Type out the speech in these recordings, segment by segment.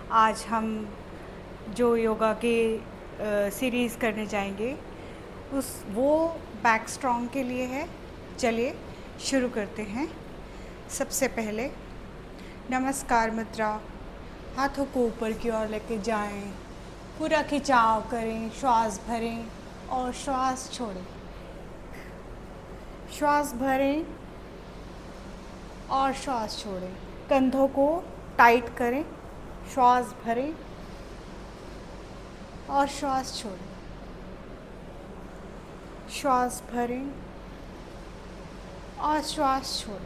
आज हम जो योगा के सीरीज़ करने जाएंगे वो बैक स्ट्रॉन्ग के लिए है। चलिए शुरू करते हैं। सबसे पहले नमस्कार मुद्रा, हाथों को ऊपर की ओर लेके जाएं, पूरा खिंचाव करें, श्वास भरें और श्वास छोड़ें। श्वास भरें और श्वास छोड़ें। कंधों को टाइट करें, श्वास भरें और श्वास छोड़ें। श्वास भरें और श्वास छोड़ें।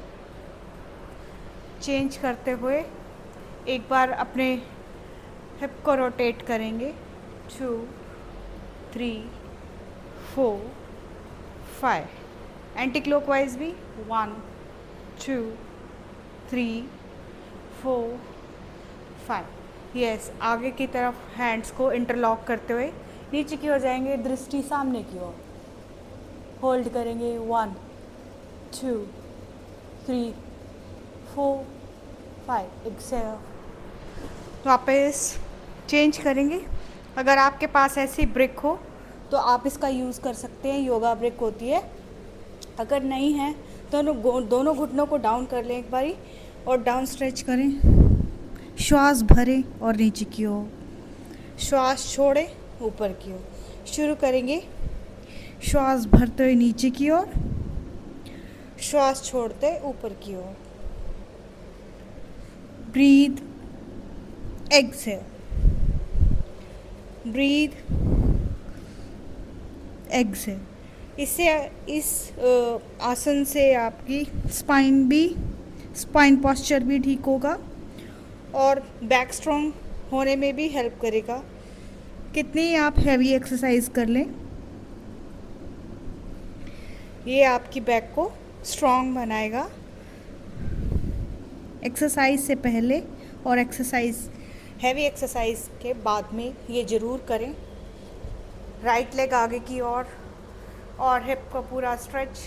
चेंज करते हुए एक बार अपने हिप को रोटेट करेंगे। 2, 3, 4, 5। एंटी क्लॉकवाइज भी 1, 2, 3, 4, 5। यस, आगे की तरफ हैंड्स को इंटरलॉक करते हुए नीचे की ओर जाएंगे, दृष्टि सामने की ओर। होल्ड करेंगे 1, 2, 3, 4, 5। एक्सेल। वापस चेंज करेंगे। अगर आपके पास ऐसी ब्रिक हो तो आप इसका यूज़ कर सकते हैं, योगा ब्रिक होती है। अगर नहीं है तो दोनों घुटनों को डाउन कर लें एक बारी और डाउन स्ट्रेच करें। श्वास भरें और नीचे की ओर, श्वास छोड़ें ऊपर की ओर। शुरू करेंगे श्वास भरते हुए नीचे की ओर, श्वास छोड़ते ऊपर की ओर। Breathe, exhale, breathe, exhale. इस आसन से आपकी स्पाइन पोस्चर भी ठीक होगा और बैक स्ट्रॉन्ग होने में भी हेल्प करेगा। कितनी आप हैवी एक्सरसाइज कर लें, ये आपकी बैक को स्ट्रॉन्ग बनाएगा। एक्सरसाइज से पहले और हैवी एक्सरसाइज के बाद में ये ज़रूर करें। राइट लेग आगे की ओर और हिप को पूरा स्ट्रेच,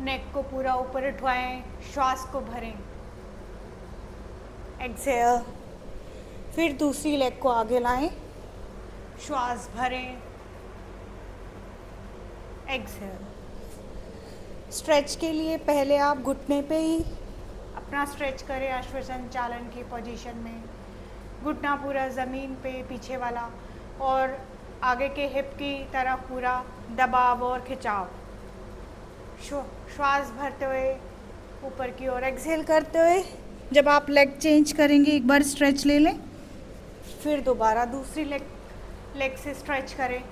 नेक को पूरा ऊपर उठवाएं, श्वास को भरें। एक्सेल। फिर दूसरी लेग को आगे लाएं, श्वास भरें। एक्सेल। स्ट्रेच के लिए पहले आप घुटने पे ही अपना स्ट्रेच करें, अश्वसंचालन की पोजीशन में। घुटना पूरा ज़मीन पे पीछे वाला और आगे के हिप की तरफ पूरा दबाव और खिंचाव। श्वास भरते हुए ऊपर की ओर। एक्सहेल करते हुए जब आप लेग चेंज करेंगे एक बार स्ट्रेच ले लें, फिर दोबारा दूसरी लेग से स्ट्रेच करें।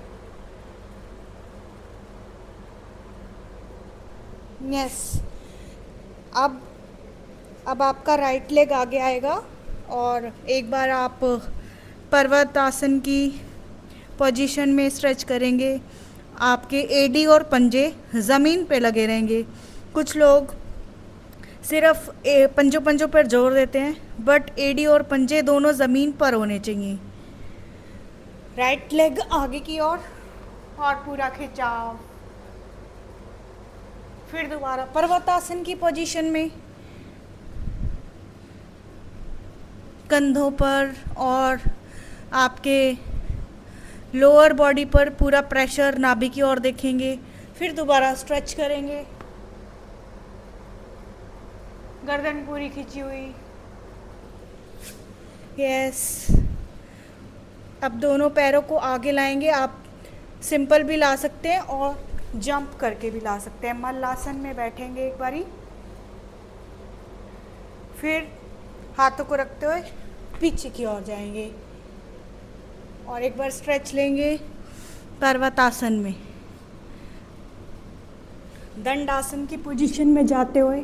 यस। अब आपका राइट लेग आगे आएगा और एक बार आप पर्वत आसन की पोजीशन में स्ट्रेच करेंगे। आपके एडी और पंजे ज़मीन पे लगे रहेंगे। कुछ लोग सिर्फ पंजों पर जोर देते हैं, बट एडी और पंजे दोनों ज़मीन पर होने चाहिए। राइट लेग आगे की ओर और पूरा खिंचाव। फिर दोबारा पर्वतासन की पोजीशन में कंधों पर और आपके लोअर बॉडी पर पूरा प्रेशर नाभि की ओर देखेंगे। फिर दोबारा स्ट्रेच करेंगे, गर्दन पूरी खींची हुई। यस। अब दोनों पैरों को आगे लाएंगे। आप सिंपल भी ला सकते हैं और जंप करके भी ला सकते हैं। मल्लासन में बैठेंगे एक बारी, फिर हाथों को रखते हुए पीछे की ओर जाएंगे और एक बार स्ट्रेच लेंगे पर्वतासन में। दंडासन की पोजीशन में जाते हुए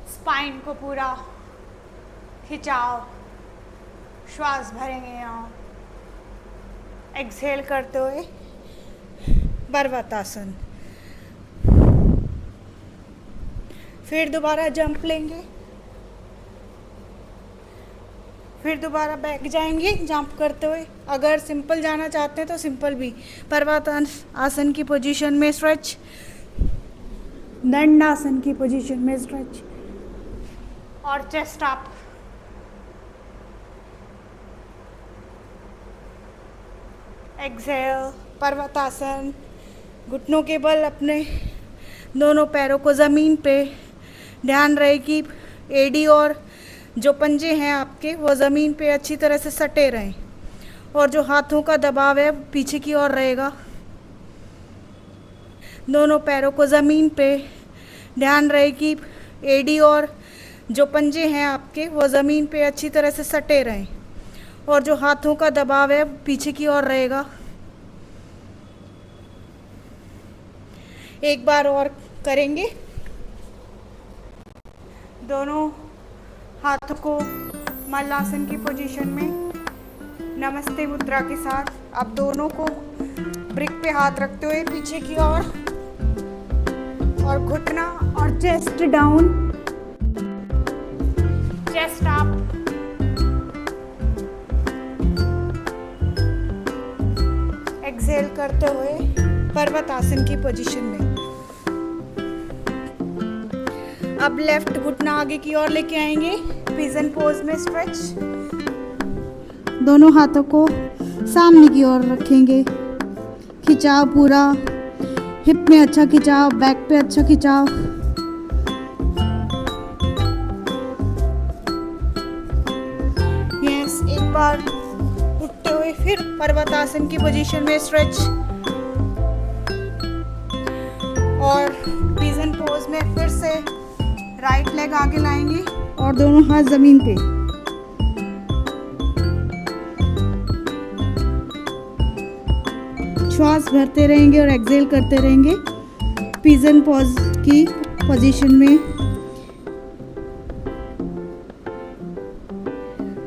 स्पाइन को पूरा खिंचाव, श्वास भरेंगे यहाँ। एक्सहेल करते हुए पर्वतासन। फिर दोबारा जंप लेंगे, फिर दोबारा बैक जाएंगे जंप करते हुए। अगर सिंपल जाना चाहते हैं तो सिंपल भी। पर्वतासन की पोजीशन में स्ट्रेच, दंडासन की पोजीशन में स्ट्रेच और चेस्ट अप। एक्सहेल, पर्वतासन। घुटनों के बल अपने दोनों पैरों को ज़मीन पे, ध्यान रहे कि एडी और जो पंजे हैं आपके वो ज़मीन पे अच्छी तरह से सटे रहें और जो हाथों का दबाव है पीछे की ओर रहेगा। दोनों पैरों को ज़मीन पे, ध्यान रहे कि एडी और जो पंजे हैं आपके वो ज़मीन पे अच्छी तरह से सटे रहें और जो हाथों का दबाव है पीछे की ओर रहेगा। एक बार और करेंगे। दोनों हाथों को मल्लासन की पोजीशन में नमस्ते मुद्रा के साथ आप दोनों को ब्रिक पे हाथ रखते हुए पीछे की ओर और घुटना और chest down, chest up. Exhale करते हुए पर्वतासन की पोजीशन में। अब लेफ्ट घुटना आगे की ओर लेके आएंगे, पिजन पोज में स्ट्रेच। दोनों हाथों को सामने की ओर रखेंगे, खिंचाव पूरा, हिप में अच्छा खिंचाव, बैक पे अच्छा खिंचाव। यस, एक बार उठते हुए फिर पर्वतासन की पोजीशन में स्ट्रेच और पिजन पोज में फिर से राइट लेग आगे लाएंगे और दोनों हाथ जमीन पे। श्वास भरते रहेंगे और एक्सहेल करते रहेंगे पिजन पोज की पोजीशन में।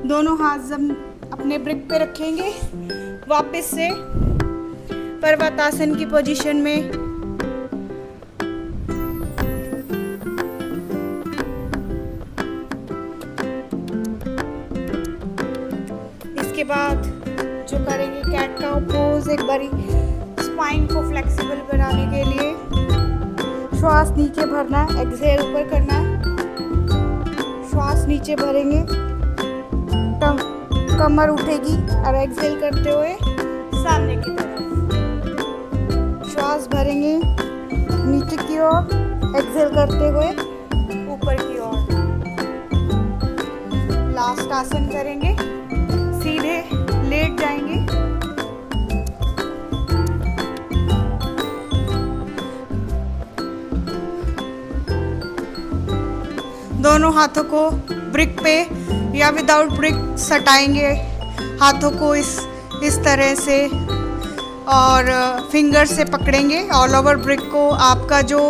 दोनों हाथ अपने ब्रिक पे रखेंगे, वापस से पर्वतासन की पोजीशन में। इसके बाद जो करेंगे कैट काउ पोज, एक बारी स्पाइन को फ्लेक्सिबल बनाने के लिए श्वास नीचे भरना है, एक्सहेल ऊपर करना है। श्वास नीचे भरेंगे, कमर उठेगी और एक्सहेल करते हुए सामने की तरफ। श्वास भरेंगे नीचे की ओर, एक्सहेल करते हुए ऊपर की ओर। लास्ट आसन करेंगे, सीधे लेट जाएंगे। दोनों हाथों को ब्रिक पे या विदाउट ब्रिक सटाएंगे, हाथों को इस तरह से और फिंगर से पकड़ेंगे ऑल ओवर ब्रिक को। आपका जो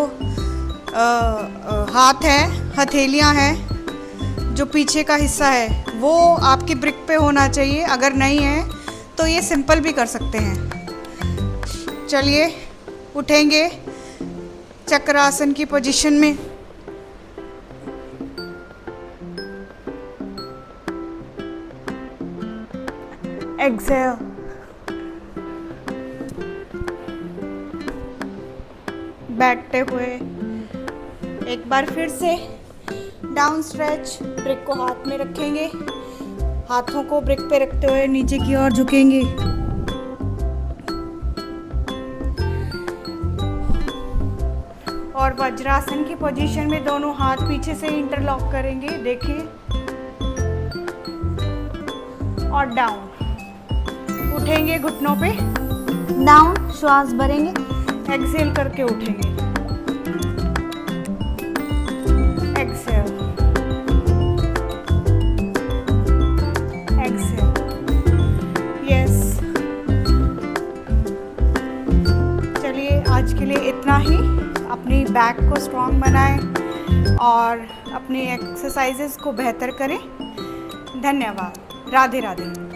हाथ है, हथेलियां हैं, जो पीछे का हिस्सा है वो आपकी ब्रिक पे होना चाहिए। अगर नहीं है तो ये सिंपल भी कर सकते हैं। चलिए उठेंगे चक्रासन की पोजीशन में। एक्सहेल, बैठते हुए एक बार फिर से डाउन स्ट्रेच। ब्रिक को हाथ में रखेंगे, हाथों को ब्रिक पे रखते हुए नीचे की ओर झुकेंगे। और वज्रासन की पोजीशन में दोनों हाथ पीछे से इंटरलॉक करेंगे, देखिए, और डाउन। उठेंगे घुटनों पे, डाउन, श्वास भरेंगे, एक्सहेल करके उठेंगे। Exhale, exhale. यस, चलिए आज के लिए इतना ही। अपनी बैक को स्ट्रॉन्ग बनाएं और अपनी एक्सरसाइजेस को बेहतर करें। धन्यवाद। राधे राधे।